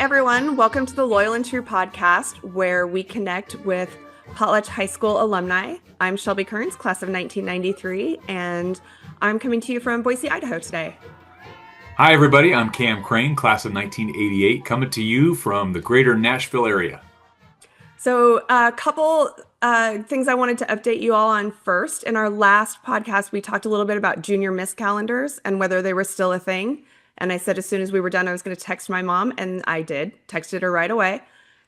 everyone. Welcome to the Loyal and True podcast, where we connect with Potlatch High School alumni. I'm Shelby Kerns, class of 1993, and I'm coming to you from Boise, Idaho today. Hi, everybody. I'm Cam Crain, class of 1988, coming to you from the greater Nashville area. So a couple things I wanted to update you all on first. In our last podcast, we talked a little bit about junior miss calendars and whether they were still a thing. And I said as soon as we were done, I was going to text my mom, and I did. Texted her right away.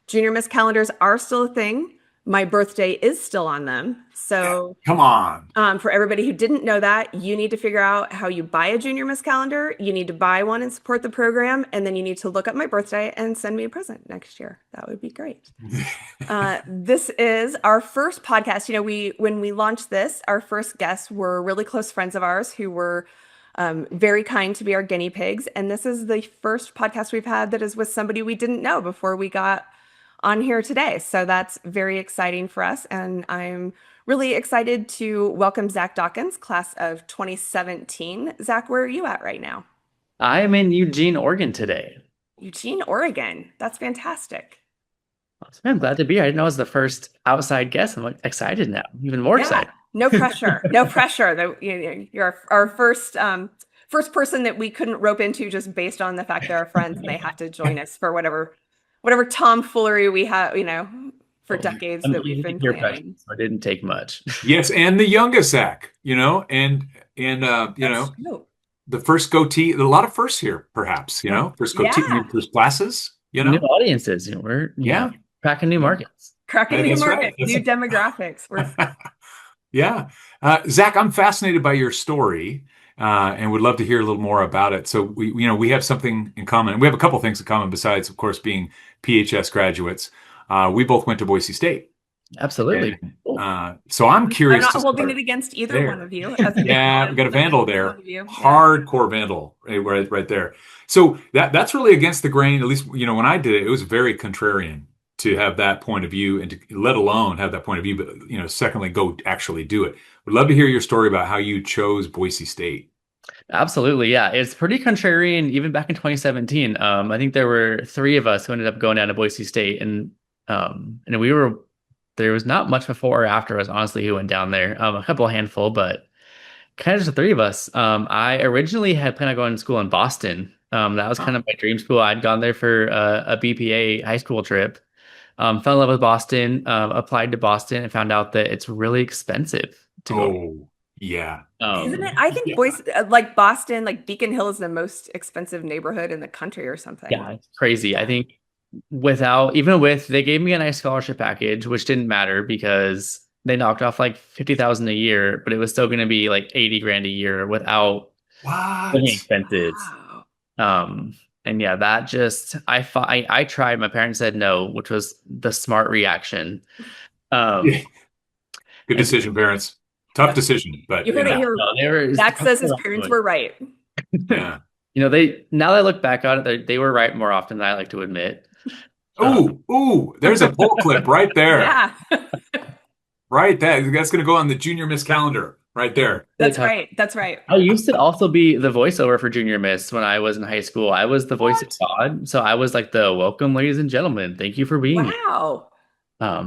Junior miss calendars are still a thing. My birthday is still on them. So come on. For everybody who didn't know that, you need to figure out how you buy a junior miss calendar. You need to buy one and support the program. And then you need to look up my birthday and send me a present next year. That would be great. This is our first podcast. You know, when we launched this, our first guests were really close friends of ours who were very kind to be our guinea pigs. And this is the first podcast we've had that is with somebody we didn't know before we got on here today. So that's very exciting for us. And I'm really excited to welcome Zac Dockins, class of 2017. Zac, where are you at right now? I'm in Eugene, Oregon today. Eugene, Oregon. That's fantastic. I'm glad to be here. I didn't know I was the first outside guest. I'm excited now, even more excited. No pressure. No pressure. You're our first person that we couldn't rope into just based on the fact they're our friends and they had to join us for whatever tomfoolery we have, for decades that we've been planning. So it didn't take much. Yes, and the youngest Zac, and the first goatee, a lot of firsts here, perhaps, first goatee, first glasses, New audiences, we're cracking new markets. New demographics. Yeah. Zac, I'm fascinated by your story. And would love to hear a little more about it. So we have something in common. We have a couple things in common besides, of course, being PHS graduates. We both went to Boise State. Absolutely. And, so I'm curious. I'm not holding it against either one of you. Yeah, we got a vandal there. Hardcore vandal right there. So that's really against the grain. At least when I did it, it was very contrarian to have that point of view, and to let alone have that point of view, but secondly, go actually do it. Would love to hear your story about how you chose Boise State. Absolutely, yeah. It's pretty contrarian even back in 2017. I think there were 3 of us who ended up going down to Boise State, and there was not much before or after us, honestly, who went down there. A handful, but kind of just the 3 of us. I originally had planned on going to school in Boston. That was kind of my dream school. I'd gone there for a BPA high school trip. Fell in love with Boston, applied to Boston, and found out that it's really expensive to go. Oh, yeah. Isn't it? I think Boise, Boston, Beacon Hill is the most expensive neighborhood in the country or something. Yeah, it's crazy. I think they gave me a nice scholarship package, which didn't matter because they knocked off $50,000 a year, but it was still going to be $80,000 a year without living expenses. Wow. And yeah, that just, I tried. My parents said no, which was the smart reaction. Good decision, parents. Tough decision, but you heard it here. Zach says his parents were right. Yeah. Now that I look back on it, they were right more often than I like to admit. Ooh, there's a poll clip right there. Yeah. Right, that's going to go on the junior miss calendar. Right there. That's right. I used to also be the voiceover for Junior Miss when I was in high school. I was the voice of God. So I was the welcome, ladies and gentlemen. Thank you for being here. Wow.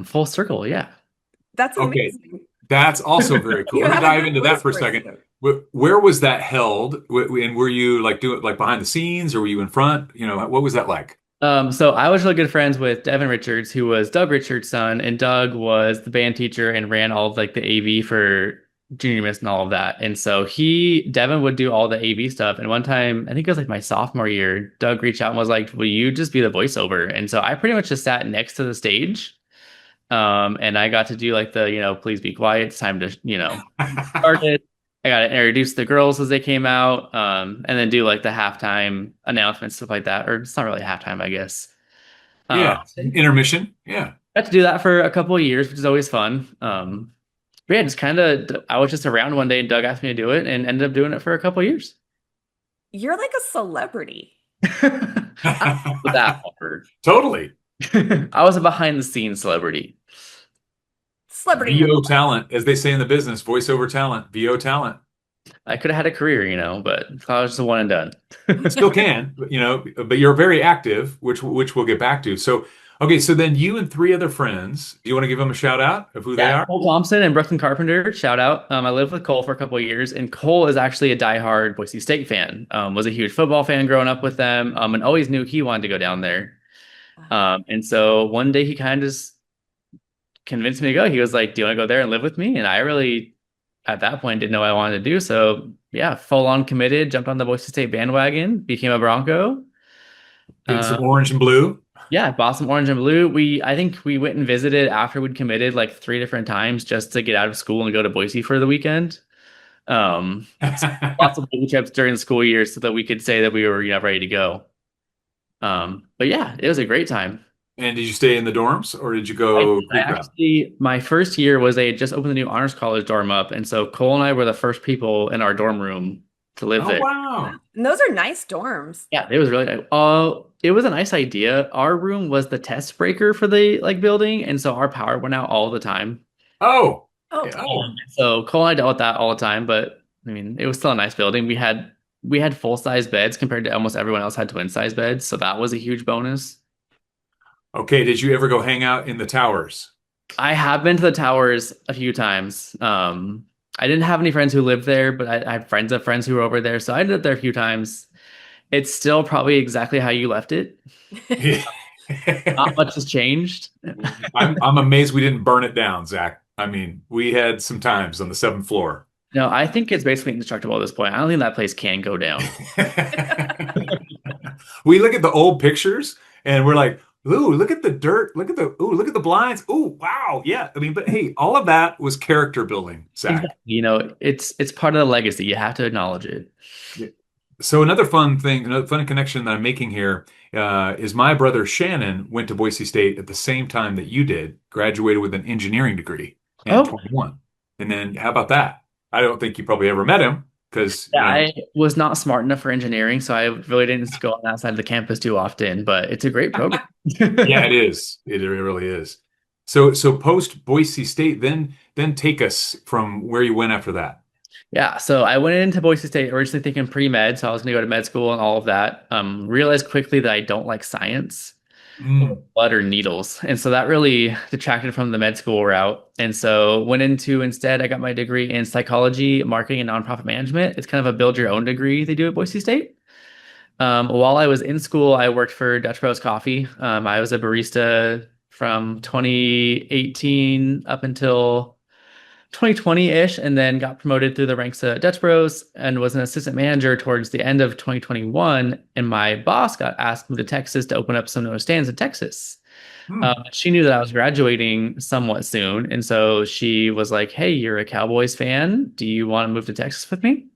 Full circle, yeah. That's amazing. Okay. That's also very cool. Let me dive into that for a second. Where was that held? And were you doing behind the scenes, or were you in front? What was that like? So I was really good friends with Devin Richards, who was Doug Richards' son, and Doug was the band teacher and ran all of the AV for Junior Miss and all of that. And so Devin would do all the AV stuff. And one time, I think it was my sophomore year, Doug reached out and was like, will you just be the voiceover? And so I pretty much just sat next to the stage. And I got to do the, please be quiet. It's time to, start it. I got to introduce the girls as they came out. And then do the halftime announcements, stuff like that. Or it's not really halftime, I guess. Yeah. Intermission. Yeah. Got to do that for a couple of years, which is always fun. But yeah, I was just around one day and Doug asked me to do it and ended up doing it for a couple of years. You're like a celebrity. That word. Totally. I was a behind the scenes celebrity. VO talent, as they say in the business, voiceover talent, VO talent. I could have had a career, but college is a one and done. Still can, but you're very active, which we'll get back to. So, okay, so then you and three other friends, do you want to give them a shout out of who they Yeah, are? Cole Thompson and Brooklyn Carpenter, shout out. I lived with Cole for a couple of years, and Cole is actually a diehard Boise State fan. Was a huge football fan growing up with them, and always knew he wanted to go down there. And so one day he kind of just convinced me to go. He was like, "Do you want to go there and live with me?" And I really, at that point, didn't know what I wanted to do. So yeah, full on committed, jumped on the Boise State bandwagon, became a Bronco. In some orange and blue. Yeah, bought some orange and blue. I think we went and visited after we'd committed like 3 different times just to get out of school and go to Boise for the weekend. Lots of baby trips during the school year so that we could say that we were, ready to go. But yeah, it was a great time. And did you stay in the dorms or did you go? My first year was they had just opened the new honors college dorm up, and so Cole and I were the first people in our dorm room to live there. Wow. And those are nice dorms. Yeah, it was really nice. It was a nice idea. Our room was the test breaker for the building, and so our power went out all the time. Oh. So Cole and I dealt with that all the time, but I mean, it was still a nice building. We had full-size beds compared to almost everyone else had twin-size beds, so that was a huge bonus. Okay, did you ever go hang out in the towers? I have been to the towers a few times. I didn't have any friends who lived there, but I have friends of friends who were over there, so I ended up there a few times. It's still probably exactly how you left it. Not much has changed. I'm amazed we didn't burn it down, Zach. I mean, we had some times on the 7th floor. No, I think it's basically indestructible at this point. I don't think that place can go down. We look at the old pictures and we're like, ooh, look at the dirt. Look at the blinds. Ooh, wow. Yeah. I mean, but hey, all of that was character building, Zach. It's part of the legacy. You have to acknowledge it. Yeah. So another fun connection that I'm making here is my brother Shannon went to Boise State at the same time that you did, graduated with an engineering degree in 21. And then how about that? I don't think you probably ever met him because I was not smart enough for engineering, so I really didn't go on that side of the campus too often, but it's a great program. Yeah, it is. It really is. So post Boise State, then take us from where you went after that. Yeah, so I went into Boise State originally thinking pre-med, so I was going to go to med school and all of that. Realized quickly that I don't like science, blood or needles, and so that really detracted from the med school route. And so went into instead, I got my degree in psychology, marketing, and nonprofit management. It's kind of a build your own degree they do at Boise State. While I was in school, I worked for Dutch Bros Coffee. I was a barista from 2018 up until 2020-ish, and then got promoted through the ranks at Dutch Bros and was an assistant manager towards the end of 2021. And my boss got asked to move to Texas to open up some no stands in Texas. She knew that I was graduating somewhat soon, and so she was like, "Hey, you're a Cowboys fan. Do you want to move to Texas with me?"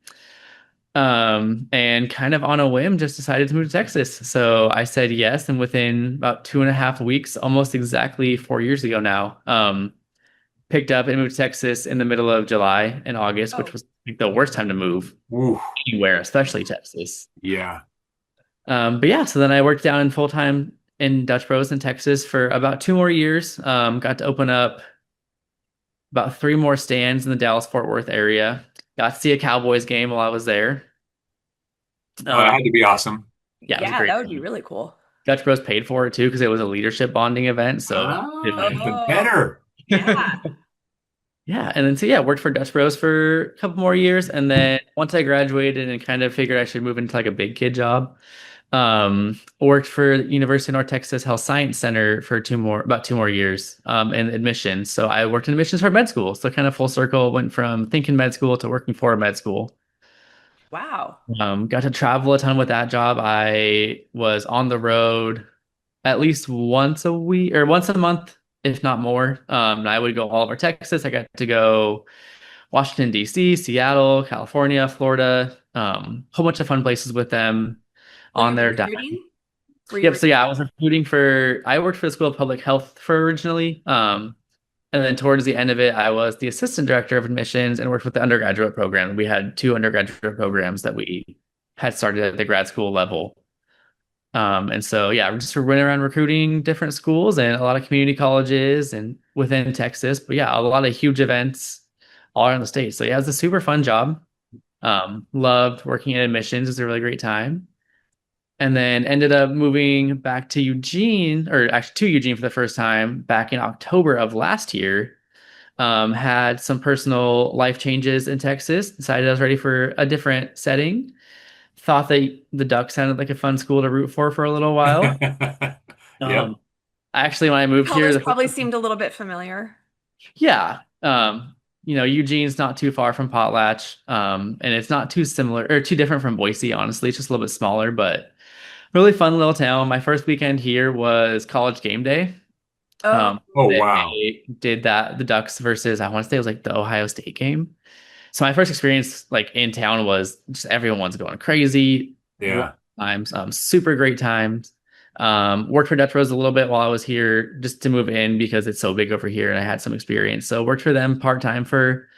And kind of on a whim, just decided to move to Texas. So I said yes, and within about 2.5 weeks, almost exactly 4 years ago now, picked up and moved to Texas in the middle of July and August, which was the worst time to move anywhere, especially Texas. Yeah. But yeah, so then I worked down in full-time in Dutch Bros in Texas for about 2 more years. Got to open up about 3 more stands in the Dallas-Fort Worth area. Got to see a Cowboys game while I was there. It had to be awesome. Yeah, that would be really cool. Dutch Bros paid for it too because it was a leadership bonding event. So even better. Yeah. Yeah, and then worked for Dutch Bros for a couple more years, and then once I graduated and kind of figured I should move into like a big kid job, worked for University of North Texas Health Science Center for about 2 more years in admissions. So I worked in admissions for med school. So kind of full circle, went from thinking med school to working for med school. Wow. Got to travel a ton with that job. I was on the road at least once a week or once a month, if not more. And I would go all over Texas. I got to go Washington, D.C., Seattle, California, Florida, whole bunch of fun places with them on their diet. Yep. So yeah, I worked for the School of Public Health originally. And then towards the end of it, I was the assistant director of admissions and worked with the undergraduate program. We had 2 undergraduate programs that we had started at the grad school level. And so, yeah, we're just running around recruiting different schools and a lot of community colleges and within Texas. But yeah, a lot of huge events all around the state. So yeah, it's a super fun job. Loved working in admissions. It was a really great time. And then ended up moving back to Eugene, or actually to Eugene for the first time back in October of last year. Had some personal life changes in Texas, decided I was ready for a different setting. Thought that the Duck sounded like a fun school to root for a little while. Yep. Actually, when I moved Colors here, probably seemed a little bit familiar. yeah, Eugene's not too far from Potlatch, and it's not too similar or too different from Boise. Honestly, it's just a little bit smaller, but really fun little town. My first weekend here was college game day. Oh, Wow. They did that, the Ducks versus, I want to say it was like the Ohio State game. So my first experience like in town was just everyone's going crazy. Yeah. Times, super great times. Worked for Dutch Bros a little bit while I was here just to move in because it's so big over here and I had some experience. So worked for them part-time for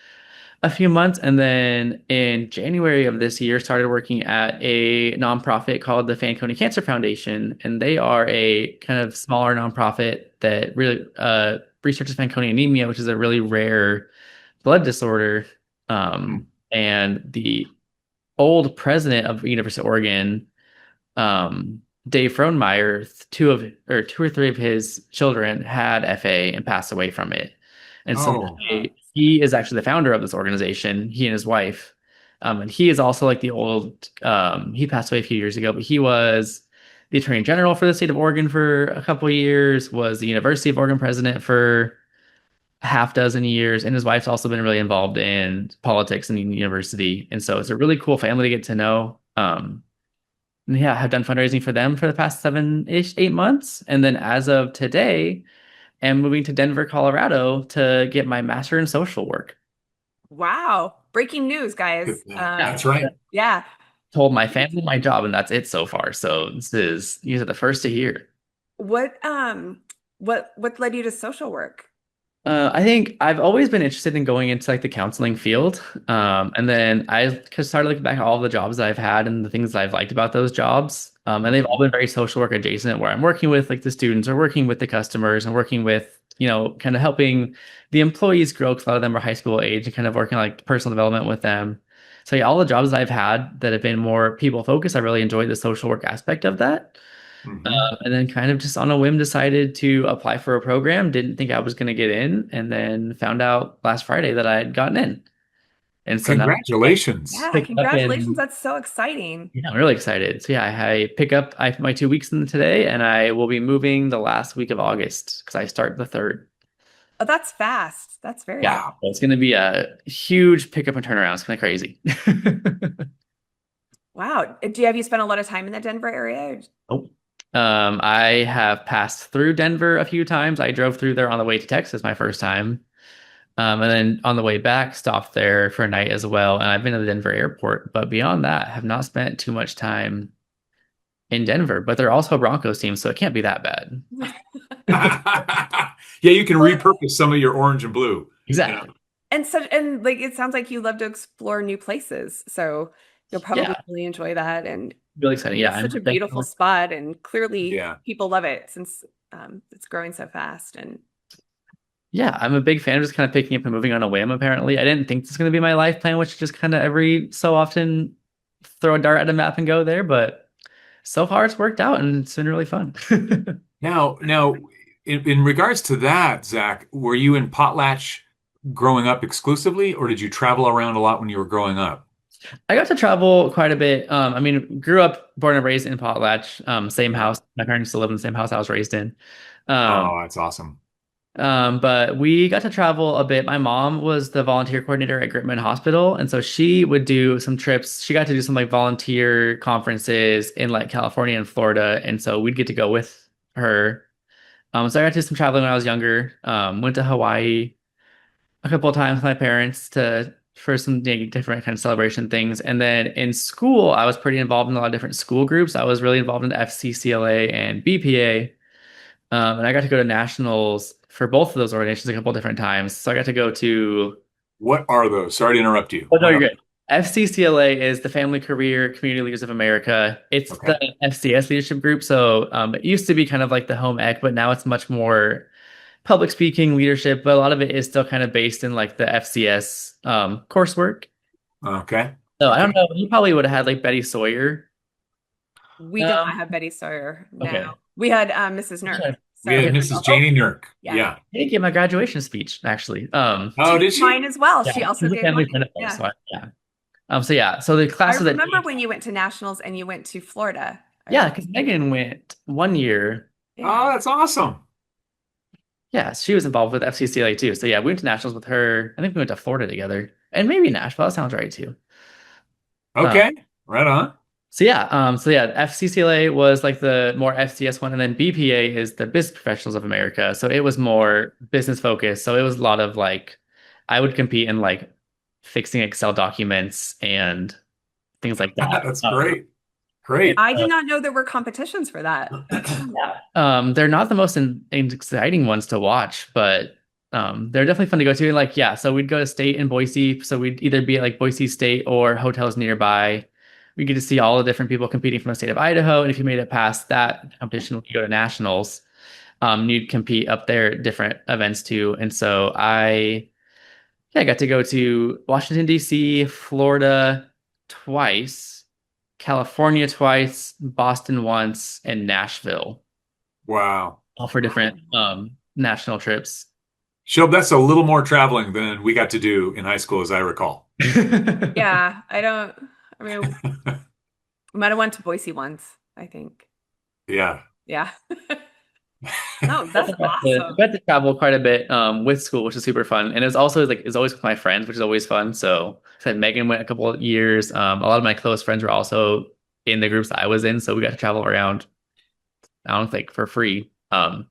a few months, and then in January of this year started working at a nonprofit called the Fanconi Cancer Foundation, and they are a kind of smaller nonprofit that really researches Fanconi anemia, which is a really rare blood disorder. And the old president of the University of Oregon, Dave Frohnmeyer, two or three of his children had FA and passed away from it. And so he is actually the founder of this organization, he and his wife. And he is also like the old, he passed away a few years ago, but he was the Attorney General for the state of Oregon for a couple of years, was the University of Oregon president for a half dozen years, and his wife's also been really involved in politics in the university. And so it's a really cool family to get to know. And yeah, I've done fundraising for them for the past 7-ish, 8 months. And then as of today, I'm moving to Denver, Colorado to get my master in social work. Wow. Breaking news, guys. That's right. Yeah. Told my family my job, and that's it so far. So you are the first to hear. What led you to social work? I think I've always been interested in going into like the counseling field. And then I started looking back at all the jobs that I've had and the things that I've liked about those jobs. And they've all been very social work adjacent, where I'm working with like the students or working with the customers and working with, kind of helping the employees grow, because a lot of them are high school age, and kind of working like personal development with them. So yeah, all the jobs that I've had that have been more people focused, I really enjoyed the social work aspect of that. And then kind of just on a whim decided to apply for a program. Didn't think I was going to get in, and then found out last Friday that I had gotten in. And so congratulations. Yeah, congratulations. That's so exciting. Yeah, I'm really excited. So yeah, I put my 2 weeks in today, and I will be moving the last week of August because I start the 3rd. Oh, that's fast. That's very fast. It's going to be a huge pickup and turnaround. It's kind of crazy. Wow. Have you spent a lot of time in the Denver area? Oh. I have passed through Denver a few times. I drove through there on the way to Texas my first time. And then on the way back, stopped there for a night as well. And I've been to the Denver airport, but beyond that, have not spent too much time in Denver. But they're also a Broncos team, so it can't be that bad. Yeah, you can repurpose some of your orange and blue. Exactly. And like it sounds like you love to explore new places. So you'll probably really enjoy that. And really exciting. Yeah. It's such a beautiful spot, and clearly people love it since it's growing so fast. And yeah, I'm a big fan of just kind of picking up and moving on a whim, apparently. I didn't think this was going to be my life plan, which is just kind of every so often throw a dart at a map and go there. But so far it's worked out, and it's been really fun. Now, in regards to that, Zach, were you in Potlatch growing up exclusively, or did you travel around a lot when you were growing up? I got to travel quite a bit. Grew up, born and raised in Potlatch, same house. My parents still live in the same house I was raised in. Oh, that's awesome. But we got to travel a bit. My mom was the volunteer coordinator at Gritman Hospital, and so she would do some trips. She got to do some like volunteer conferences in like California and Florida, and so we'd get to go with her. So I got to do some traveling when I was younger. Went to Hawaii a couple of times with my parents for some different kind of celebration things. And then in school, I was pretty involved in a lot of different school groups. I was really involved in FCCLA and BPA. And I got to go to nationals for both of those organizations a couple of different times. So I got to go to... What are those? Sorry to interrupt you. Oh, no, you're good. FCCLA is the Family Career Community Leaders of America. It's the FCS leadership group. So it used to be kind of like the home ec, but now it's much more public speaking, leadership, but a lot of it is still kind of based in like the FCS coursework. Okay. So I don't know. He probably would have had like Betty Sawyer. We did not have Betty Sawyer. No, Okay. we had Mrs. Nurk. We had Mrs. Janie Nurk. Yeah. I didn't get my graduation speech actually. Oh, did she? Mine as well. Yeah, she also she's a gave family mine. friend of ours, Yeah. so yeah. So the I classes that remember when you went to nationals and you went to Florida. because Megan went 1 year. Oh, that's awesome. Yeah, she was involved with FCCLA too. So yeah, we went to nationals with her. I think we went to Florida together, and maybe Nashville. That sounds right too. Okay, right on. So yeah, FCCLA was like the more FCS one, and then BPA is the Business Professionals of America. So it was more business focused. So it was a lot of like, I would compete in like fixing Excel documents and things like that. That's great. Great. I did not know there were competitions for that. They're not the most exciting ones to watch, but they're definitely fun to go to. And like, yeah, so we'd go to state in Boise. So we'd either be at like Boise State or hotels nearby. We get to see all the different people competing from the state of Idaho. And if you made it past that competition, you go to nationals. You'd compete up there at different events too. And so I got to go to Washington, D.C., Florida twice, California twice, Boston once, and Nashville. Wow. All for different national trips. Shelb, that's a little more traveling than we got to do in high school, as I recall. Yeah, I mean, we might have went to Boise once, I think. Yeah. Yeah. No, that's awesome. I got to travel quite a bit with school, which is super fun. And it's also like it's always with my friends, which is always fun. So I said Megan went a couple of years. A lot of my close friends were also in the groups I was in, so we got to travel around. I don't think for free. And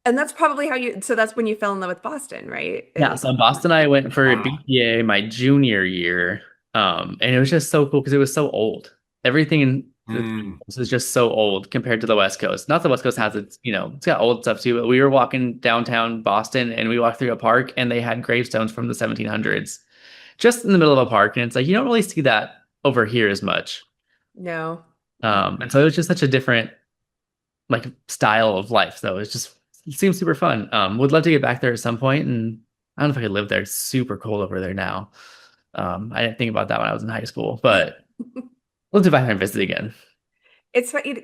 that's probably so that's when you fell in love with Boston, right? Yeah, so in Boston, I went for BPA my junior year. And it was just so cool because it was so old. Everything in this is just so old compared to the West Coast. Not the West Coast has its, it's got old stuff too, but we were walking downtown Boston and we walked through a park and they had gravestones from the 1700s just in the middle of a park. And it's like, you don't really see that over here as much. No. And so it was just such a different like style of life. So it seems super fun. Would love to get back there at some point. And I don't know if I could live there. It's super cold over there now. I didn't think about that when I was in high school, but we'll do back there and visit again.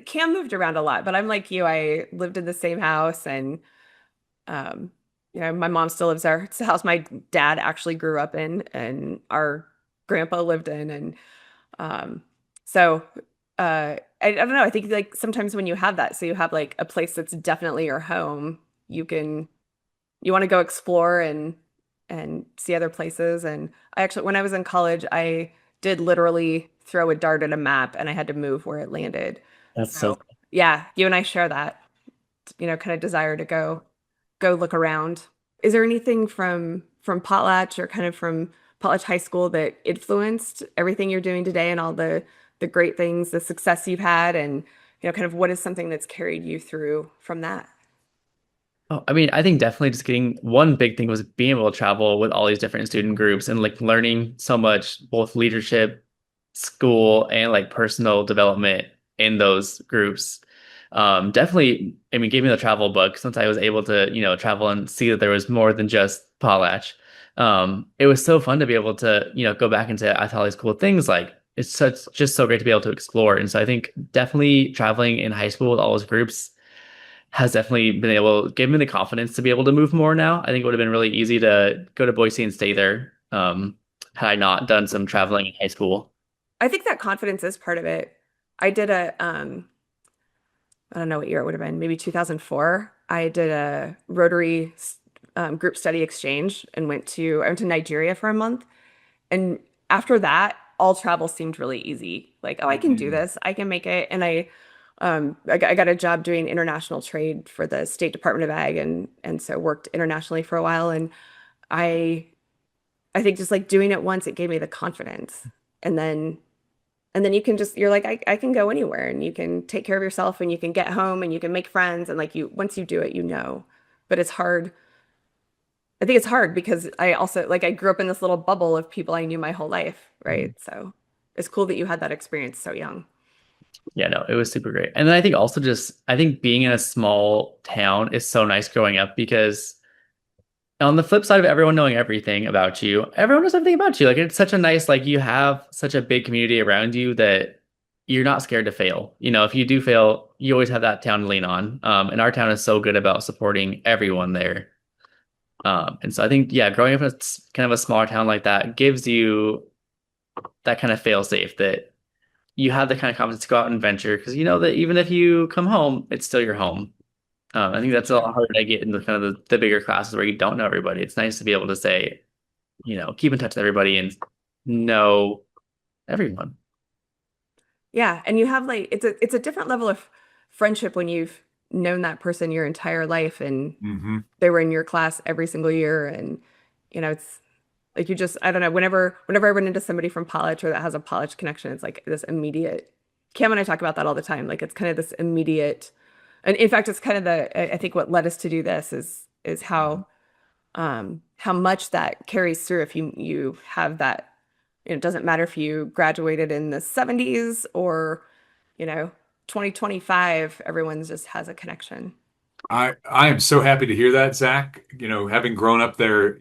Cam moved around a lot, but I'm like you. I lived in the same house, and my mom still lives there. It's the house my dad actually grew up in, and our grandpa lived in, and so I don't know. I think like sometimes when you have that, so you have like a place that's definitely your home, you want to go explore and see other places. And I actually, when I was in college, I did literally throw a dart at a map and I had to move where it landed. That's so cool. Yeah, you and I share that, kind of desire to go look around. Is there anything from Potlatch or kind of from Potlatch High School that influenced everything you're doing today and all the great things, the success you've had, and kind of what is something that's carried you through from that? Oh, I mean, I think definitely just getting one big thing was being able to travel with all these different student groups and like learning so much, both leadership, school, and like personal development in those groups. Definitely, I mean, gave me the travel bug since I was able to, travel and see that there was more than just Potlatch. It was so fun to be able to, go back and say, I thought all these cool things. Like it's just so great to be able to explore. And so I think definitely traveling in high school with all those groups has definitely been able to give me the confidence to be able to move more now. I think it would have been really easy to go to Boise and stay there had I not done some traveling in high school. I think that confidence is part of it. I did I don't know what year it would have been, maybe 2004. I did a Rotary group study exchange and I went to Nigeria for a month. And after that, all travel seemed really easy. Like, oh, I can do this. I can make it. And I got a job doing international trade for the State Department of Ag, and so worked internationally for a while. And I think just like doing it once, it gave me the confidence. And then you're like, I can go anywhere and you can take care of yourself and you can get home and you can make friends. And like once you do it, but it's hard. I think it's hard because I also I grew up in this little bubble of people I knew my whole life. Right. So it's cool that you had that experience so young. Yeah, no, it was super great. And then I think also I think being in a small town is so nice growing up because on the flip side of everyone knowing everything about you, everyone knows everything about you. Like it's such a nice, like you have such a big community around you that you're not scared to fail. If you do fail, you always have that town to lean on. And our town is so good about supporting everyone there. And so I think, yeah, growing up in kind of a smaller town like that gives you that kind of fail safe that you have the kind of confidence to go out and venture because you know that even if you come home, it's still your home. I think that's a lot harder to get in the kind of the bigger classes where you don't know everybody. It's nice to be able to say, keep in touch with everybody and know everyone. Yeah, and you have like it's a different level of friendship when you've known that person your entire life and they were in your class every single year, and it's like you just, I don't know, whenever I run into somebody from college or that has a college connection, it's like this immediate. Cam and I talk about that all the time. Like it's kind of this immediate, and in fact, it's kind of I think what led us to do this is how much that carries through if you have that. It doesn't matter if you graduated in the 70s or 2025, everyone's just has a connection. I am so happy to hear that, Zach. Having grown up there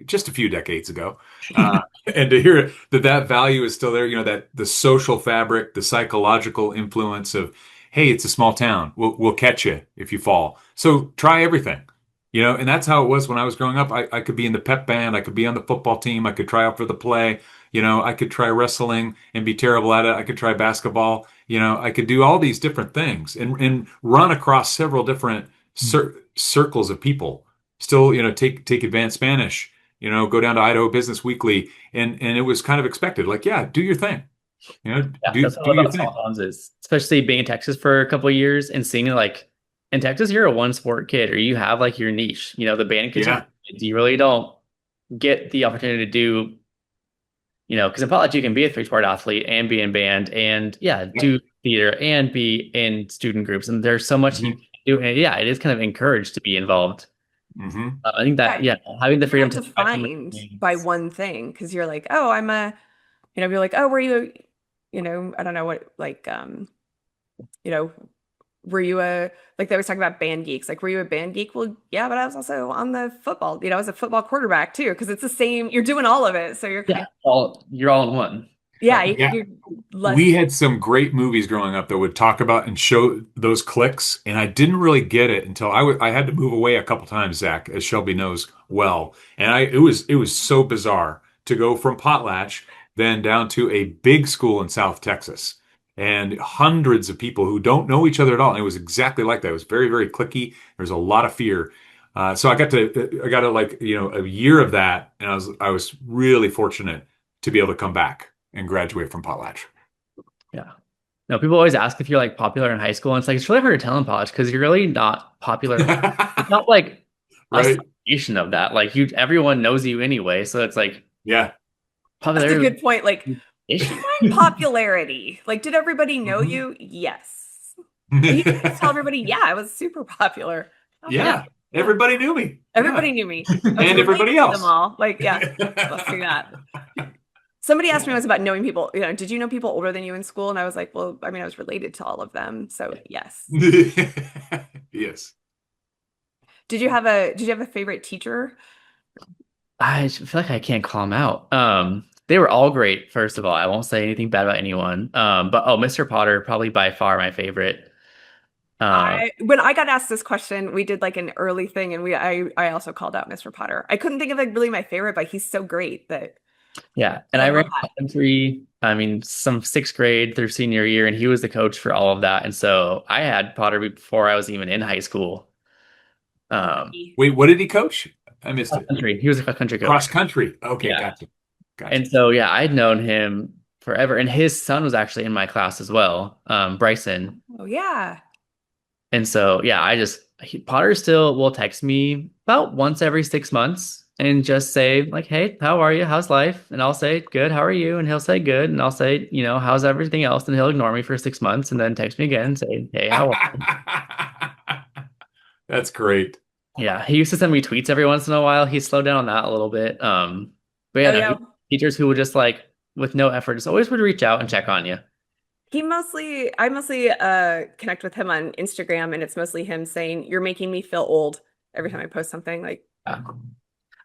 just a few decades ago, and to hear that value is still there. That the social fabric, the psychological influence of, hey, it's a small town. We'll catch you if you fall. So try everything. And that's how it was when I was growing up. I could be in the pep band. I could be on the football team. I could try out for the play. I could try wrestling and be terrible at it. I could try basketball. I could do all these different things and run across several different circles of people. Still, take advanced Spanish. Go down to Idaho Business Weekly, and it was kind of expected. Like, yeah, do your thing. Do that's all your about thing. small towns is, especially being in Texas for a couple of years and seeing it like in Texas, you're a one sport kid or you have like your niche. The band kids, you really don't get the opportunity to do. Because in college you can be a three-sport athlete and be in band and do theater and be in student groups, and there's so much you can do. And it is kind of encouraged to be involved. I think that having the freedom to defined by one thing, because you're like, oh, I'm a, you're like, oh, were you, I don't know what, like, were you like they always talk about band geeks, like were you a band geek? Well, yeah, but I was also on the football, I was a football quarterback too, because it's the same, you're doing all of it, so you're you're all in one. We had some great movies growing up that would talk about and show those clicks, and I didn't really get it until I had to move away a couple times, Zach, as Shelby knows well, and it was so bizarre to go from Potlatch then down to a big school in South Texas. And hundreds of people who don't know each other at all. And it was exactly like that. It was very, very cliquey. There was a lot of fear. So I got to like, a year of that. And I was really fortunate to be able to come back and graduate from Potlatch. Yeah. No, people always ask if you're like popular in high school. And it's like, it's really hard to tell in college because you're really not popular. It's not like a celebration of that. Like everyone knows you anyway. So it's like, popularity. That's a good point. Like, popularity. Like, did everybody know you? Yes. You can tell everybody, I was super popular. Everybody knew me. Everybody knew me. And everybody else. Them all. Like, let's do that. Somebody asked me once about knowing people. Did you know people older than you in school? And I was like, well, I mean, I was related to all of them. So yes. Yes. Did you have a favorite teacher? I feel like I can't call them out. They were all great, first of all. I won't say anything bad about anyone. But Mr. Potter, probably by far my favorite. When I got asked this question, we did like an early thing, and I also called out Mr. Potter. I couldn't think of like really my favorite, but he's so great that. Yeah, and I ran country. I mean, some sixth grade through senior year, and he was the coach for all of that. And so I had Potter before I was even in high school. Wait, what did he coach? I missed it. Country. He was a country coach. Cross country. Okay, gotcha. And so, I'd known him forever. And his son was actually in my class as well, Bryson. Oh, yeah. And so, Potter still will text me about once every 6 months and just say, like, hey, how are you? How's life? And I'll say, good. How are you? And he'll say, good. And I'll say, how's everything else? And he'll ignore me for 6 months and then text me again and say, hey, how are you? That's great. Yeah. He used to send me tweets every once in a while. He slowed down on that a little bit. But teachers who would just like with no effort just always would reach out and check on you. I mostly connect with him on Instagram, and it's mostly him saying, you're making me feel old every time I post something. Like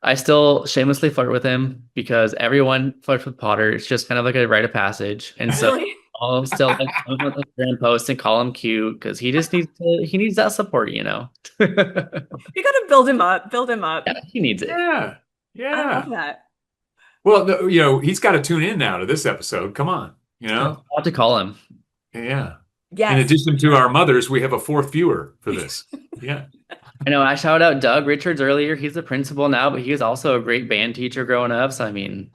I still shamelessly flirt with him because everyone flirts with Potter. It's just kind of like a rite of passage. And so Really? I'll still like put him on Instagram posts and call him cute because he just he needs that support, you know. You gotta build him up. Build him up. Yeah, he needs it. Yeah. I love Yeah. that. Well, no, you know, he's got to tune in now to this episode. Come on, you know? I'll have to call him. Yeah. In Yes. addition to our mothers, we have a fourth viewer for this. Yeah. I know I shouted out Doug Richards earlier. He's the principal now, but he was also a great band teacher growing up. So I mean,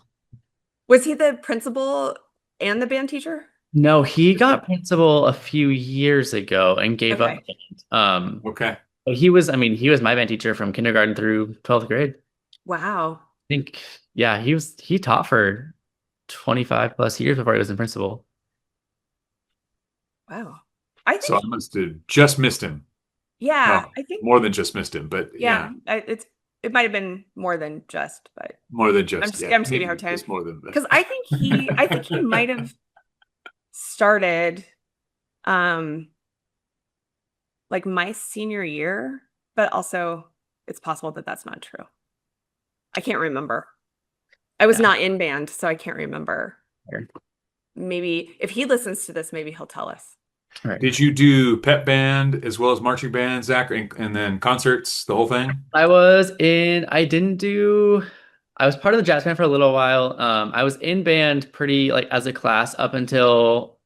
Was he the principal and the band teacher? no, he got principal a few years ago and gave up. Okay. But he was my band teacher from kindergarten through 12th grade. Wow. I think, yeah, he taught for 25 plus years before he was in principal. Wow. I think So I must have just missed him. yeah, Well, I think more than just missed him, but yeah, it might have been more than just, but more than just. I'm just giving you a hard time. Just more than because I think he might have started like my senior year, but also it's possible that that's not true. I can't remember. I was not in band, so I can't remember. Sure. Maybe if he listens to this, maybe he'll tell us. Right. Did you do pep band as well as marching band, Zach, and then concerts, the whole thing? I was part of the jazz band for a little while. I was in band pretty like as a class up until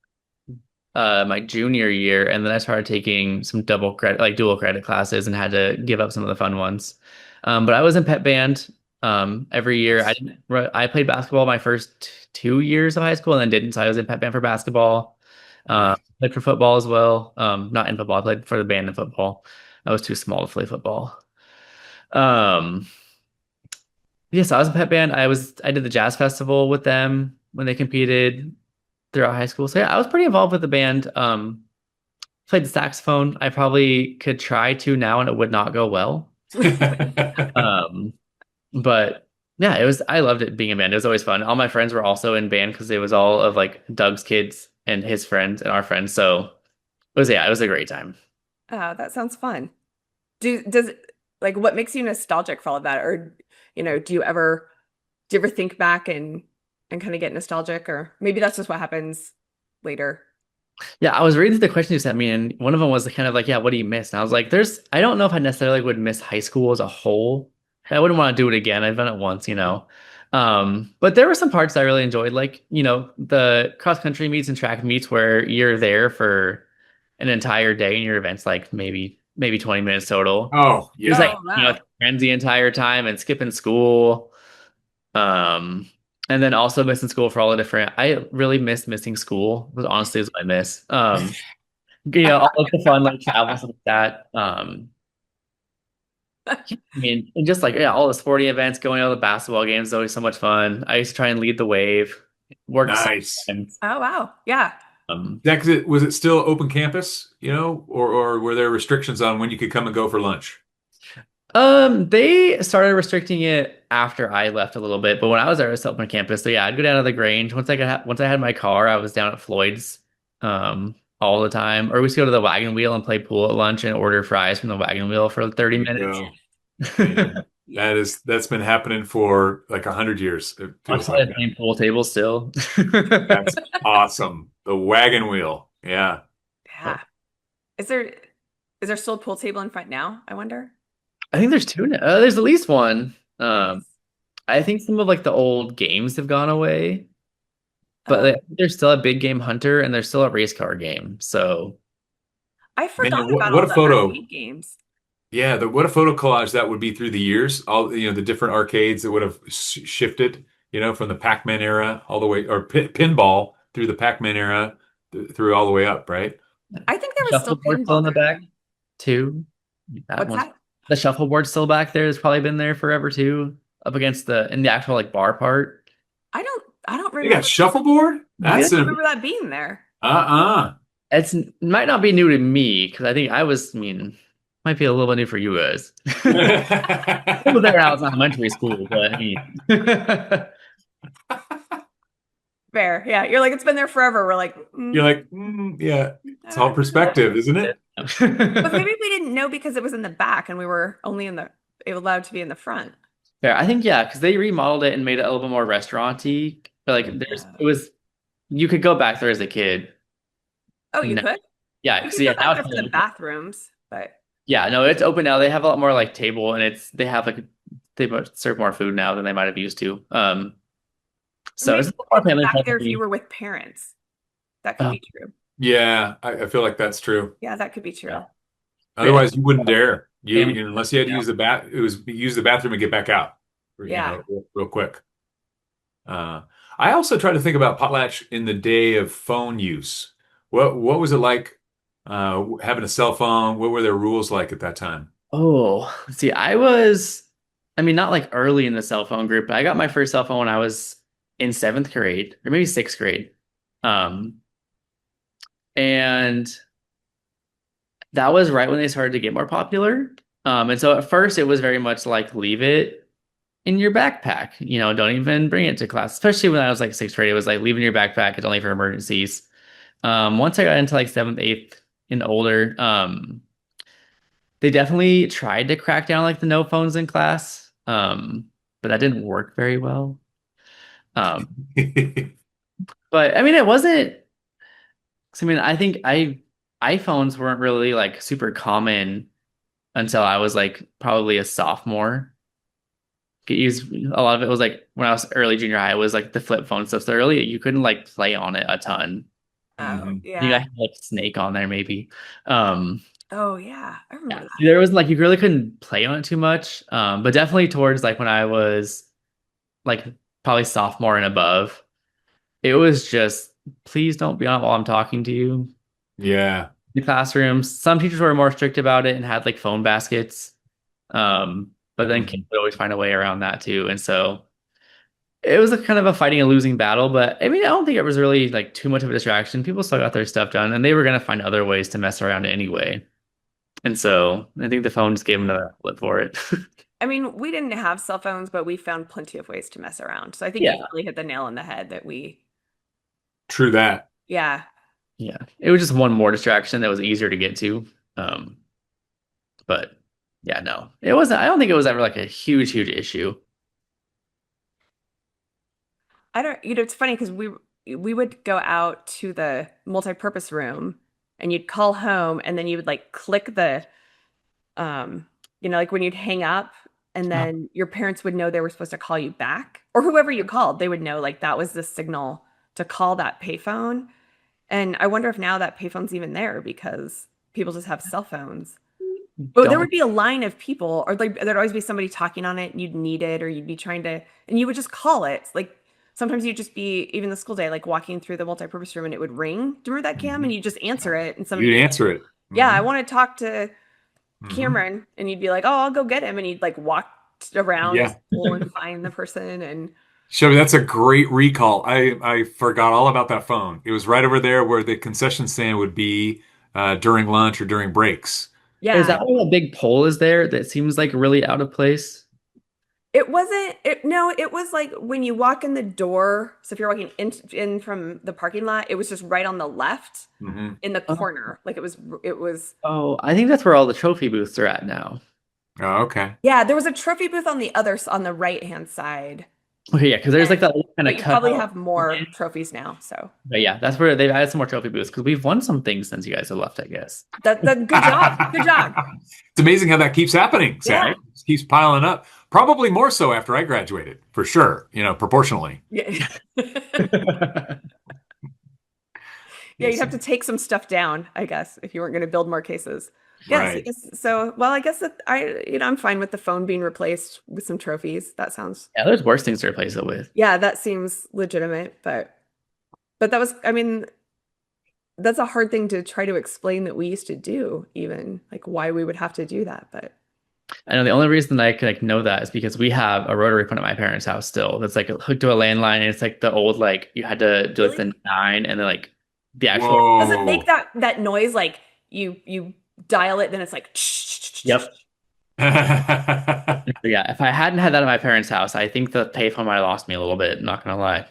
my junior year, and then I started taking some dual credit classes and had to give up some of the fun ones. But I was in pep band every year. I played basketball my first 2 years of high school and then didn't, so I was in pep band for basketball. Played for football as well. Not in football. I played for the band in football. I was too small to play football. Yes, I was in pep band. I did the jazz festival with them when they competed throughout high school. So yeah, I was pretty involved with the band. Played the saxophone. I probably could try to now and it would not go well. But yeah, I loved it being in band. It was always fun. All my friends were also in band because it was all of like Doug's kids and his friends and our friends. So it was a great time. Oh, that sounds fun. What makes you nostalgic for all of that? Or, do you ever think back and kind of get nostalgic, or maybe that's just what happens later? Yeah, I was reading the questions you sent me, and one of them was kind of like, yeah, what do you miss? And I was like, I don't know if I necessarily would miss high school as a whole. I wouldn't want to do it again. I've done it once, but there were some parts I really enjoyed, like, the cross country meets and track meets where you're there for an entire day and your event's like maybe 20 minutes total. Oh, It was yeah. like, friends the entire time and skipping school. And then also missing school for all the different, I really miss missing school, was honestly is what I miss. All of the fun, like travel, stuff like that. I mean, and just like, all the sporting events, going to the basketball games is always so much fun. I used to try and lead the wave. Nice. Oh, wow. Yeah. Zach, was it still open campus, or were there restrictions on when you could come and go for lunch? They started restricting it after I left a little bit, but when I was there, it was open campus. So yeah, I'd go down to the Grange. Once I had my car, I was down at Floyd's, all the time. Or we used to go to the Wagon Wheel and play pool at lunch and order fries from the Wagon Wheel for 30 minutes. That's been happening for like 100 years. It feels like playing pool table still. That's awesome. The Wagon Wheel. Yeah. Yeah. Is there still a pool table in front now, I wonder? I think there's two now. There's at least one. I think some of like the old games have gone away, but there's still a big game hunter and there's still a race car game. So I forgot about what all a photo arcade games. Yeah, what a photo collage that would be through the years. All the different arcades that would have shifted, from the Pac-Man era all the way, or pinball through the Pac-Man era through all the way up, right? I think there was still Shuffleboard still in the back too. What's that? The shuffleboard's still back there. It's probably been there forever too. Up against in the actual like bar part. I don't remember. You got shuffleboard? I don't remember that being there. It might not be new to me because I think might be a little bit new for you guys. I was there when I was in elementary school, but I mean. Fair, yeah. You're like, it's been there forever. We're like, You're like, yeah. It's all perspective, isn't it? But maybe we didn't know because it was in the back and we were only allowed to be in the front. Yeah, I think because they remodeled it and made it a little bit more restaurant-y. But like you could go back there as a kid. Oh, you No, could? yeah, You because could go now back there for the bathrooms, but yeah, no, it's open now. They have a lot more like table, and they have like serve more food now than they might have used to. So maybe it's you more could go family back there if you friendly. were with parents. That could be true. Yeah, I feel like that's true. Yeah, that could be Yeah. true. Otherwise, you wouldn't dare. Family Unless you had to now. use the bathroom and get back out, Yeah. real quick. I also try to think about potlatch in the day of phone use. What was it like having a cell phone? What were their rules like at that time? Oh, see, I mean, not like early in the cell phone group, but I got my first cell phone when I was in seventh grade or maybe sixth grade. Um, and that was right when they started to get more popular. And so at first it was very much like leave it in your backpack, don't even bring it to class. Especially when I was like sixth grade, it was like leave it in your backpack. It's only for emergencies. Once I got into like seventh, eighth, and older, they definitely tried to crack down like the no phones in class, but that didn't work very well. Um, but I mean, it wasn't. I mean, I think iPhones weren't really like super common until I was like probably a sophomore. Get used a lot of it was like when I was early junior high, it was like the flip phone stuff. So early you couldn't like play on it a ton. Oh, You got yeah. like Snake on there maybe. Um, Oh, yeah. I remember Yeah, that. there was like you really couldn't play on it too much. But definitely towards like when I was like probably sophomore and above, it was just please don't be on it while I'm talking to you in Yeah. the classrooms. Some teachers were more strict about it and had like phone baskets. But then kids would always find a way around that too. And so it was a kind of a fighting and losing battle, but I mean, I don't think it was really like too much of a distraction. People still got their stuff done and they were gonna find other ways to mess around anyway. And so I think the phone just gave them another outlet for it. I mean, we didn't have cell phones, but we found plenty of ways to mess around. So I think you Yeah. really hit the nail on the head that True that. yeah. Yeah. It was just one more distraction that was easier to get to. Um, but yeah, no. It wasn't I don't think it was ever like a huge, huge issue. I don't, it's funny because we would go out to the multi-purpose room and you'd call home and then you would like click the like when you'd hang up and then your parents would know they were supposed to call you back or whoever you called, they would know like that was the signal to call that payphone. And I wonder if now that payphone's even there because people just have cell phones. But there would Don't be a line of people, or like there'd always be somebody talking on it, and you'd need it, or you'd be trying to, and you would just call it. Like sometimes you'd just be, even the school day, like walking through the multi-purpose room, and it would ring. Do you remember that, Cam? And you just answer it, and somebody, You'd answer it. yeah, I want to talk to Mhm. Cameron, and you'd be like, oh, I'll go get him, and you'd like walk around the Yeah. school and find the person, and Shelby, that's a great recall. I forgot all about that phone. It was right over there where the concession stand would be during lunch or during breaks. Is yeah, that why a big pole is there that seems like really out of place? it wasn't it no, it was like when you walk in the door, so if you're walking in from the parking lot, it was just right on the left Hmm. in the Oh, corner. Like it was oh, I think that's where all the trophy booths are at now. Oh, okay. yeah, there was a trophy booth on the on the right-hand side. Okay, yeah, because there's like that kind But of you cut probably out. have more trophies now, so But yeah, that's where they've added some more trophy booths because we've won some things since you guys have left, I guess. that good job. Good job. It's amazing how that keeps happening, Yeah. Zach. It keeps piling up. Probably more so after I graduated, for sure, proportionally. Yeah. Yeah, Yes. you'd have to take some stuff down, I guess, if you weren't going to build more cases. Yes, I Right. guess so. Well, I guess that I'm fine with the phone being replaced with some trophies. That sounds, Yeah, there's worse things to replace it with. yeah, that seems legitimate, but that was, I mean, that's a hard thing to try to explain that we used to do, even like why we would have to do that. But I know the only reason I can like know that is because we have a rotary phone at my parents' house still that's like hooked to a landline and it's like the old like you had to do like really, the nine and then like the actual does it make Whoa. that noise like you dial it, then it's like, Yep. Yeah, if I hadn't had that at my parents' house, I think the payphone might have lost me a little bit, not gonna lie.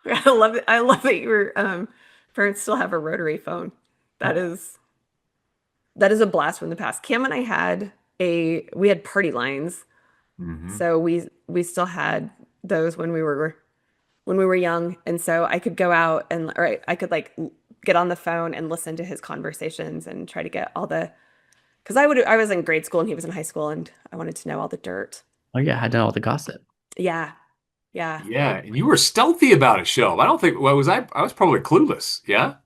I love it. I love that your parents still have a rotary phone. That is that is a blast from the past. Cam and I had we had party lines. So we still had those when we were young, and so I could go out and or I could like get on the phone and listen to his conversations and try to get all the because I was in grade school and he was in high school and I wanted to know all the dirt. Oh yeah, I had done all the gossip. Yeah. Yeah. Yeah, and you were stealthy about it, Shel. I don't think. Well, was I? I was probably clueless. Yeah.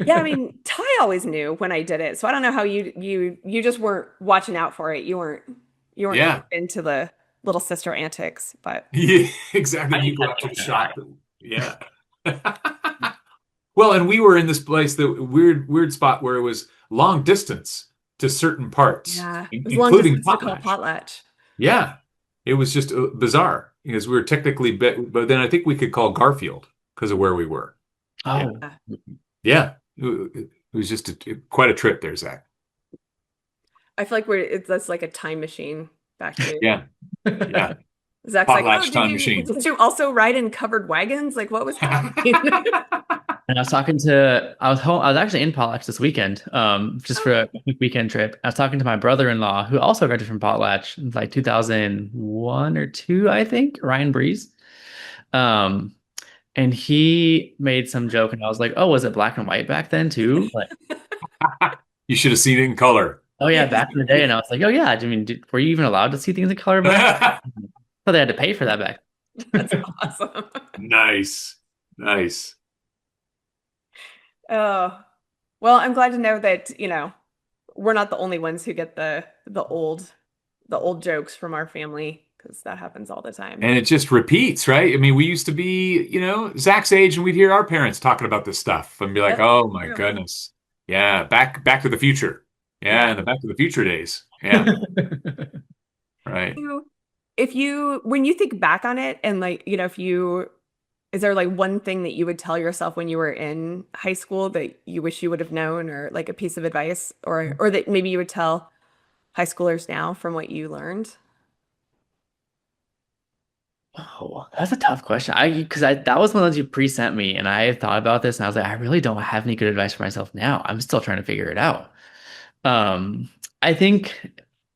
Yeah, I mean, Ty always knew when I did it, so I don't know how you just weren't watching out for it. You weren't Yeah. into the little sister antics, but Yeah. Exactly. You go out to the shop. Yeah. Well, and we were in this place, the weird spot where it was long distance to certain parts, yeah, it was long including distance to call potlatch. potlatch. Yeah, it was just bizarre because we were technically, but then I think we could call Garfield because of where we were. Oh, Yeah, it was just quite a trip there, Zach. I feel like that's like a time machine back to Yeah, yeah. Zach's like, Potlatch oh, time machine. did you also ride in covered wagons? Like, what was happening? and I was home. I was actually in Potlatch this weekend, just for a quick weekend trip. I was talking to my brother-in-law, who also graduated from Potlatch, in like 2001 or two, I think, Ryan Breeze. And he made some joke, and I was like, "Oh, was it black and white back then too?" Like, You should have seen it in color. oh yeah, back in the day. And I was like, "Oh yeah, I mean, were you even allowed to see things in color back?" So they had to pay for that back. That's awesome. Nice, nice. Oh, well, I'm glad to know that, we're not the only ones who get the old jokes from our family because that happens all the time. And it just repeats, right? I mean, we used to be, Zach's age, and we'd hear our parents talking about this stuff and be like, Yep. "Oh my True. goodness, yeah, Back to the Future, yeah, and the Back to the Future days, yeah, right." When you think back on it and like, is there like one thing that you would tell yourself when you were in high school that you wish you would have known, or like a piece of advice, or that maybe you would tell high schoolers now from what you learned? Oh, that's a tough question. Because that was one of those you pre-sent me, and I thought about this, and I was like, I really don't have any good advice for myself now. I'm still trying to figure it out. I think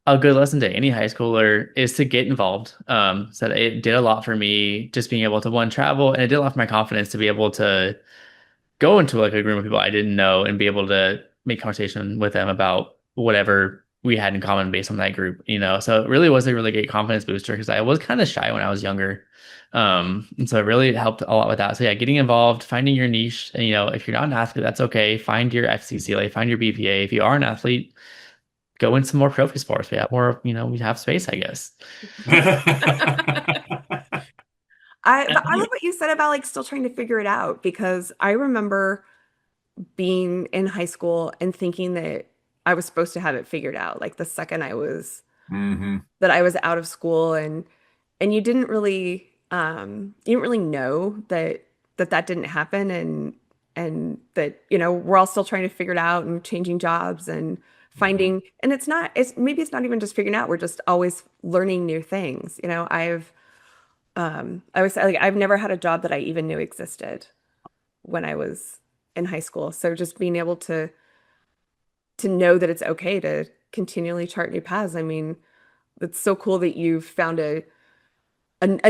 a good lesson to any high schooler is to get involved. So it did a lot for me, just being able to one travel, and it did a lot for my confidence to be able to go into like a group of people I didn't know and be able to make conversation with them about whatever we had in common based on that group, So it really was a really great confidence booster because I was kind of shy when I was younger. And so it really helped a lot with that. So yeah, getting involved, finding your niche, and if you're not an athlete, that's okay. Find your FCCLA, find your BPA. If you are an athlete, go in some more trophy sports. We have more, we have space, I guess. I love what you said about like still trying to figure it out, because I remember being in high school and thinking that I was supposed to have it figured out. Like the second that I was out of school, and you didn't really know that didn't happen, and that, we're all still trying to figure it out and changing jobs and finding, and maybe it's not even just figuring out, we're just always learning new things. I always say, like, I've never had a job that I even knew existed when I was in high school. So just being able to know that it's okay to continually chart new paths. I mean, it's so cool that you've found a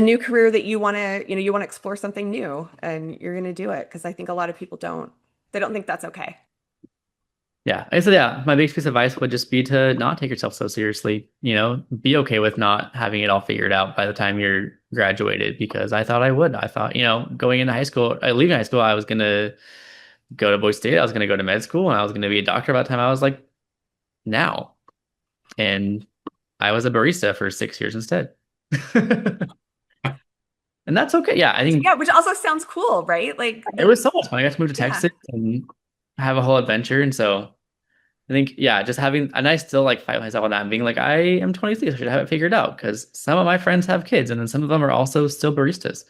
new career that you want to explore something new, and you're going to do it. Because I think a lot of people don't think that's okay. Yeah. And so yeah, my biggest piece of advice would just be to not take yourself so seriously. Be okay with not having it all figured out by the time you're graduated, because I thought I would. I thought, going into high school, leaving high school, I was going to go to Boise State. I was going to go to med school, and I was going to be a doctor by the time I was like now. And I was a barista for 6 years instead. And that's okay. Yeah, I think. Yeah, which also sounds cool, right? Like, it was so much fun. I got to move to Texas and have a whole adventure. And so I think, yeah, just having, and I still like fight myself on that and being like, I am 23, so I should have it figured out, because some of my friends have kids, and then some of them are also still baristas.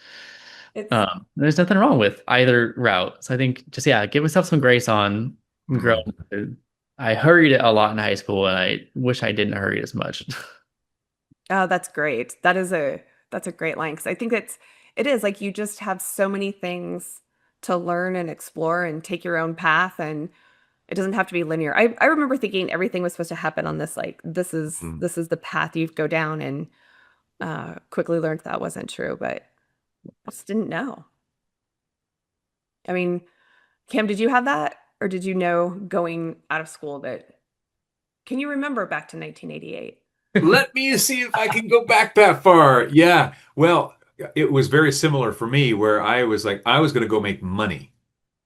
There's nothing wrong with either route. So I think just, yeah, give myself some grace on growing. I hurried it a lot in high school, and I wish I didn't hurry it as much. Oh, that's great. That's a great line, because I think it is like you just have so many things to learn and explore and take your own path, and It doesn't have to be linear. I remember thinking everything was supposed to happen on this, like, this is the path you go down, and quickly learned that wasn't true, but I just didn't know. I mean, Cam, did you have that? Or did you know going out of school that, can you remember back to 1988? Let me see if I can go back that far. Yeah. Well, it was very similar for me where I was like, I was going to go make money.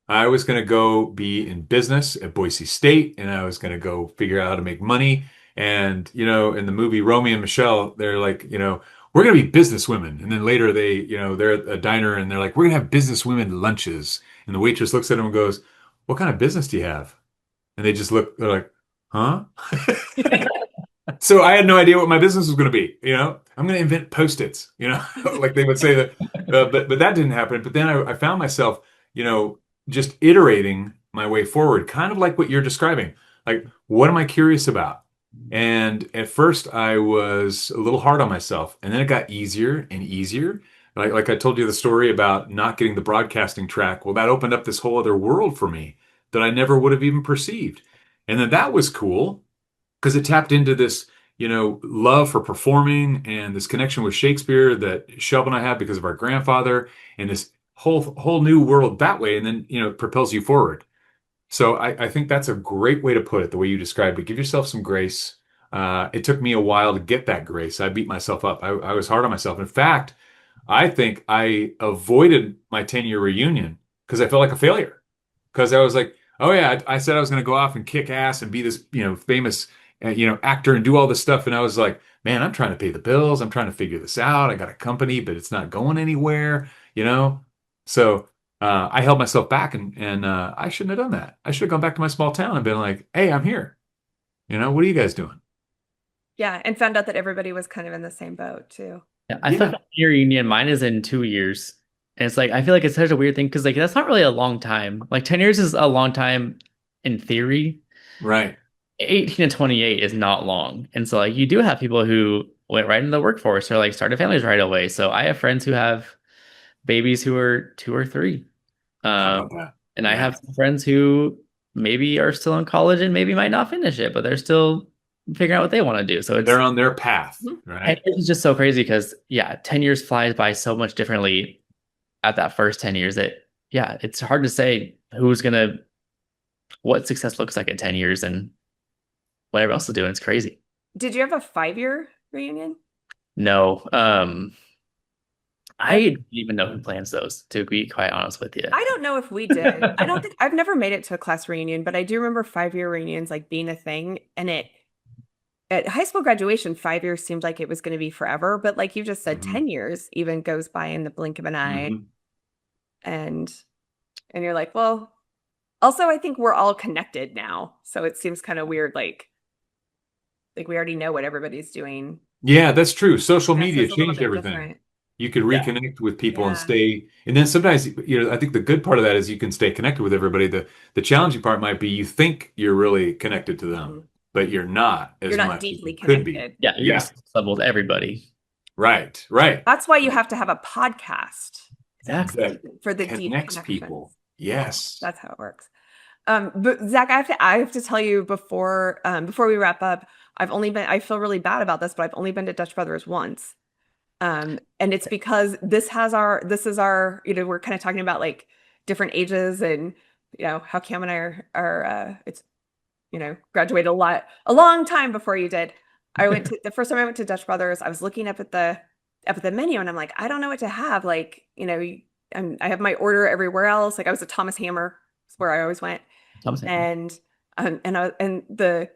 I was going to go be in business at Boise State, and I was going to go figure out how to make money. And, you know, in the movie Romeo and Michelle, they're like, you know, we're going to be businesswomen. And then later they, you know, they're at a diner and they're like, we're going to have businesswomen lunches. And the waitress looks at them and goes, what kind of business do you have? And they just look, they're like, huh? So I had no idea what my business was going to be. You know, I'm going to invent Post-its, you know, like they would say that, but that didn't happen. But then I found myself, you know, just iterating my way forward, kind of like what you're describing. Like, what am I curious about? And at first I was a little hard on myself, and then it got easier and easier. Like I told you the story about not getting the broadcasting track. Well, that opened up this whole other world for me that I never would have even perceived. And then that was cool because it tapped into this, you know, love for performing and this connection with Shakespeare that Shelby and I have because of our grandfather, and this whole new world that way. And then, you know, it propels you forward. So I think that's a great way to put it, the way you described it. Give yourself some grace. It took me a while to get that grace. I beat myself up. I was hard on myself. In fact, I think I avoided my 10-year reunion because I felt like a failure. Because I was like, oh yeah, I said I was going to go off and kick ass and be this, you know, famous, you know, actor and do all this stuff. And I was like, man, I'm trying to pay the bills. I'm trying to figure this out. I got a company, but it's not going anywhere, you know? So I held myself back, and I shouldn't have done that. I should have gone back to my small town and been like, hey, I'm here. You know, what are you guys doing? Yeah, and found out that everybody was kind of in the same boat too. Yeah, I feel like your reunion, mine is in 2 years. And it's like, I feel like it's such a weird thing because, like, that's not really a long time. Like, 10 years is a long time in theory. Right. 18 to 28 is not long. And so, like, you do have people who went right into the workforce or, like, started families right away. So I have friends who have babies who are 2 or 3. And I have some friends who maybe are still in college and maybe might not finish it, but they're still figuring out what they want to do. So they're on their path, right? It's just so crazy because, yeah, 10 years flies by so much differently at that first 10 years that, yeah, it's hard to say what success looks like in 10 years and whatever else is doing. It's crazy. Did you have a 5-year reunion? No. I don't even know who plans those, to be quite honest with you. I don't know if we did. I don't think I've never made it to a class reunion, but I do remember 5-year reunions like being a thing. And at high school graduation, 5 years seemed like it was going to be forever. But like you just said, 10 years even goes by in the blink of an eye. And you're like, well, also I think we're all connected now. So it seems kind of weird, like we already know what everybody's doing. Yeah, that's true. Social media changed everything. Different. You could reconnect with people and stay. And then sometimes, you know, I think the good part of that is you can stay connected with everybody. The challenging part might be you think you're really connected to them, but you're not as you're not much deeply as you could connected. be. Yeah, you're level with everybody. Right. That's why you have to have a podcast. Exactly. For the connects deep people. Yes. That's how it works. But Zach, I have to tell you before we wrap up, I feel really bad about this, but I've only been to Dutch Brothers once. And it's because this is our, you know, we're kind of talking about like different ages and, you know, how Cam and I are it's, you know, graduated a long time before you did. The first time I went to Dutch Brothers, I was looking up at the menu and I'm like, I don't know what to have. Like, you know, I have my order everywhere else. Like I was at Thomas Hammer, is where I always went. And the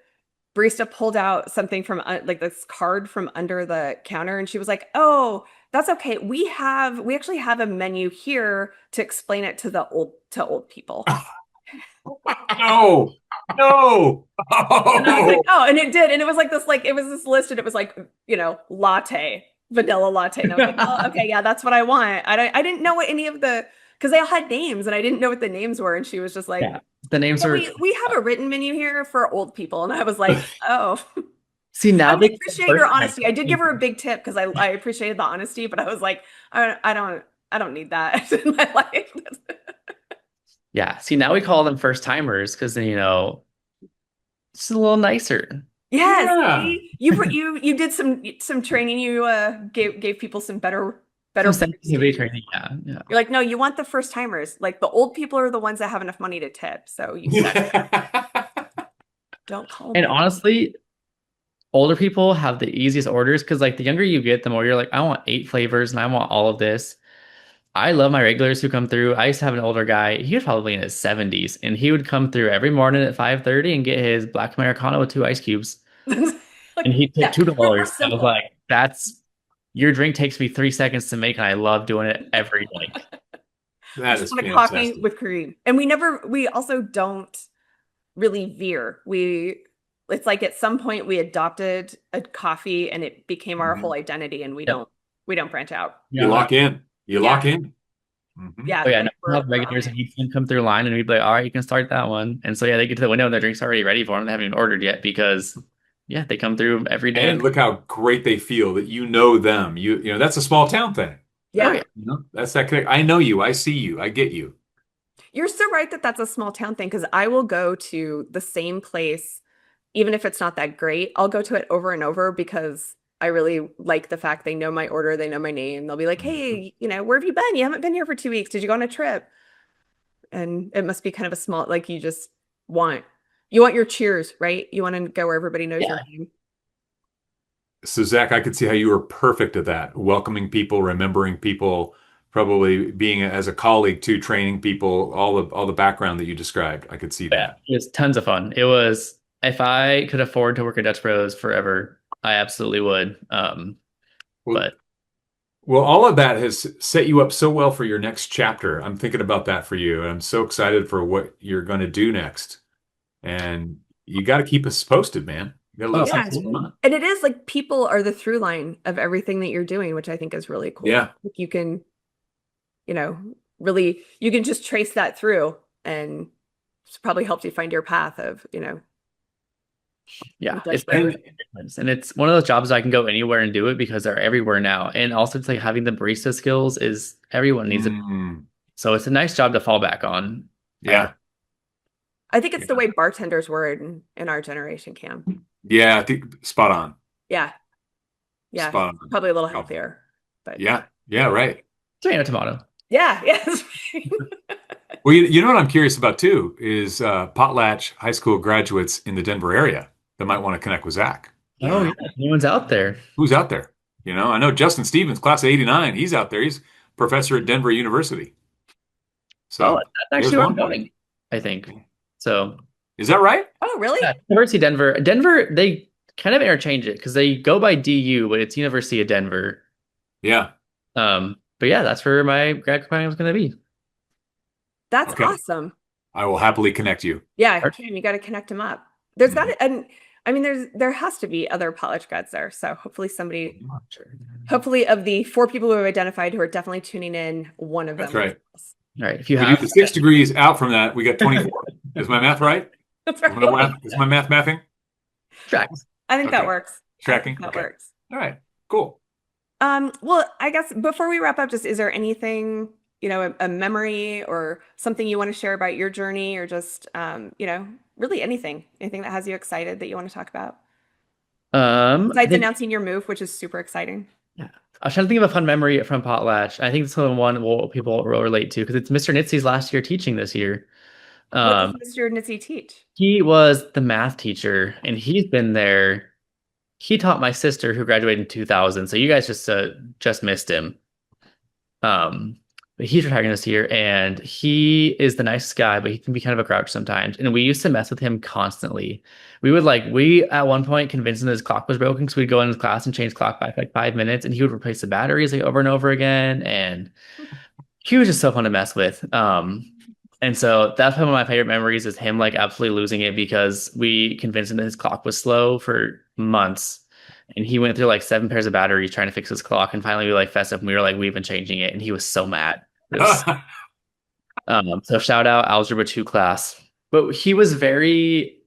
barista pulled out something from like this card from under the counter, and she was like, "Oh, that's okay. We actually have a menu here to explain it to old people." No. And I was like, "Oh," and it did, and it was like this list, and it was like, you know, latte, vanilla latte, and I was like, "Oh, okay, yeah, that's what I want." I didn't know what any of because they all had names, and I didn't know what the names were, and she was just like. Yeah. The names are. We have a written menu here for old people, and I was like, "Oh." See, now I appreciate your honesty. I did give her a big tip because I appreciated the honesty, but I was like, I don't need that in my life. Yeah. See, now we call them first timers because then, it's a little nicer. Yes, Yeah. you did some training. You gave people some better Some sensitivity training. Yeah. You're like, no, you want the first timers. Like the old people are the ones that have enough money to tip. So you don't call And them. honestly, older people have the easiest orders because like the younger you get, the more you're like, I want 8 flavors and I want all of this. I love my regulars who come through. I used to have an older guy. He was probably in his 70s, and he would come through every morning at 5:30 and get his black Americano with 2 ice cubes. Like, And he took $2. I simple. was like, that's your drink takes me 3 seconds to make, and I love doing it every day. That is a coffee with cream. And we also don't really veer. It's like at some point we adopted a coffee and it became our whole identity, and we don't branch out. You lock in. You lock in. Yeah. Oh, yeah. No, have regulars and he'd come through line and we'd be like, all right, you can start that one. And so, yeah, they get to the window and their drink's already ready for them. They haven't even ordered yet because, yeah, they come through every day. And look how great they feel that you know them. You know, that's a small town thing. Yeah. That's that connect. I know you. I see you. I get you. You're so right that that's a small town thing, because I will go to the same place, even if it's not that great. I'll go to it over and over because I really like the fact they know my order, they know my name. They'll be like, hey, where have you been? You haven't been here for 2 weeks. Did you go on a trip? And it must be kind of a small, like you want your cheers, right? You want to go where everybody knows your name. So Zach, I could see how you were perfect at that. Welcoming people, remembering people, probably being as a colleague too, training people, all the background that you described. I could see that. It was tons of fun. It was, if I could afford to work at Dutch Bros forever, I absolutely would. Well, all of that has set you up so well for your next chapter. I'm thinking about that for you, and I'm so excited for what you're going to do next. And you got to keep us posted, man. You got to let us know. And it is like people are the through line of everything that you're doing, which I think is really cool. Yeah, like you can, really, you can just trace that through, and it's probably helped you find your path of, Yeah, and it's one of those jobs I can go anywhere and do it because they're everywhere now. And also, it's like having the barista skills is everyone needs it. So it's a nice job to fall back on. Yeah, I think it's the way bartenders were in our generation, Cam. Yeah, I think spot on. Yeah, spot on. Probably a little healthier, but yeah, right. Tomato. Yeah. Well, you know what I'm curious about too is Potlatch High School graduates in the Denver area that might want to connect with Zach. Oh, yeah. Anyone's out there? Who's out there? I know Justin Stevens, class of '89. He's out there. He's professor at Denver University. So that's actually where I'm going, I think. So is that right? Oh, really? Yeah, University of Denver. Denver, they kind of interchange it because they go by DU, but it's University of Denver. Yeah. But yeah, that's where my grad program is going to be. That's awesome. I will happily connect you. Yeah, Cam, you got to connect them up. There's got to, and I mean, there has to be other college grads there. So hopefully hopefully of the 4 people who have identified who are definitely tuning in, one of them. That's right. All right. If you have the 6 degrees out from that, we got 24. Is my math right? That's right. Is my math mathing? Tracks. I think that works. Tracking. That works. All right. Cool. Well, I guess before we wrap up, is there anything, a memory or something you want to share about your journey, or just, really anything that has you excited that you want to talk about? Besides announcing your move, which is super exciting. Yeah. I was trying to think of a fun memory from Potlatch. I think it's the one people will relate to because it's Mr. Nitzy's last year teaching this year. What does Mr. Nitzy teach? He was the math teacher, and he's been there. He taught my sister who graduated in 2000. So you guys just missed him. But he's retiring this year, and he is the nicest guy, but he can be kind of a grouch sometimes. And we used to mess with him constantly. We at one point convinced him that his clock was broken, so we'd go in his class and change the clock back like 5 minutes, and he would replace the batteries like over and over again. And he was just so fun to mess with. And so that's one of my favorite memories is him like absolutely losing it because we convinced him that his clock was slow for months. And he went through like 7 pairs of batteries trying to fix his clock. And finally we like fessed up and we were like, we've been changing it. And he was so mad. So shout out Algebra 2 class. But he was he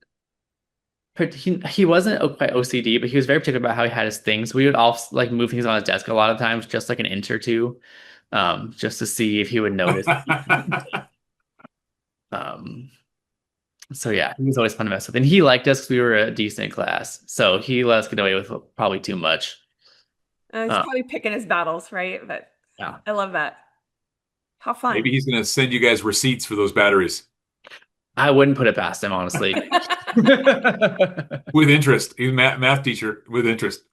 wasn't quite OCD, but he was very particular about how he had his things. We would all like move things on his desk a lot of times, just like an inch or two, just to see if he would notice. So yeah, he was always fun to mess with, and he liked us because we were a decent class. So he let us get away with probably too much. He's probably picking his battles, right? But yeah, I love that. How fun. Maybe he's going to send you guys receipts for those batteries. I wouldn't put it past him, honestly. With interest. He's a math teacher with interest.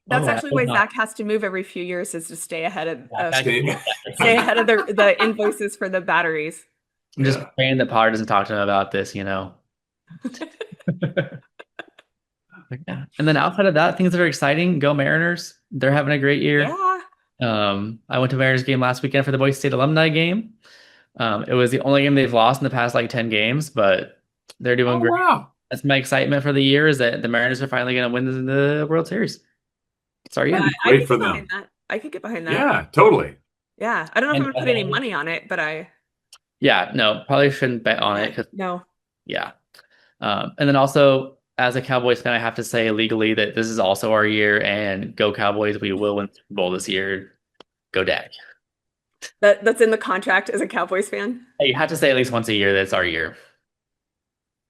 That's actually why Zach has to move every few years, is to stay ahead of Stay ahead of the invoices for the batteries. I'm just praying that Potter doesn't talk to him about this, you know. Yeah. And then outside of that, things that are exciting, go Mariners. They're having a great year. Yeah. I went to Mariners game last weekend for the Boise State alumni game. It was the only game they've lost in the past like 10 games, but they're doing great. Wow. That's my excitement for the year, is that the Mariners are finally going to win the World Series. Sorry, yeah. Great for them. I could get behind that. Yeah, totally. Yeah. I don't know if I'm going to put any money on it, but Yeah, no, probably shouldn't bet on it. No. Yeah. And then also, as a Cowboys fan, I have to say legally that this is also our year, and go Cowboys. We will win the Super Bowl this year. Go Dak. That's in the contract as a Cowboys fan? You have to say at least once a year that it's our year.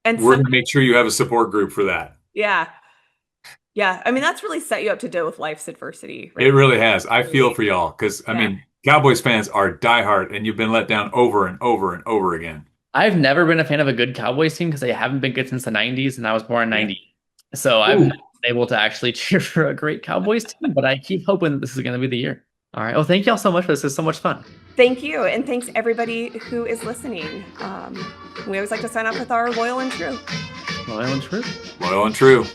And we're going to make sure you have a support group for that. Yeah. Yeah. I mean, that's really set you up to deal with life's adversity. Right? It really has. I feel for y'all because, I mean, Cowboys fans are diehard, and you've been let down over and over and over again. I've never been a fan of a good Cowboys team because they haven't been good since the 90s, and I was born in 90. So I've not been able to actually cheer for a great Cowboys team, but I keep hoping this is going to be the year. All right. Well, thank you all so much for this. It's so much fun. Thank you. And thanks everybody who is listening. We always like to sign off with our loyal and true. Loyal and true. Loyal and true.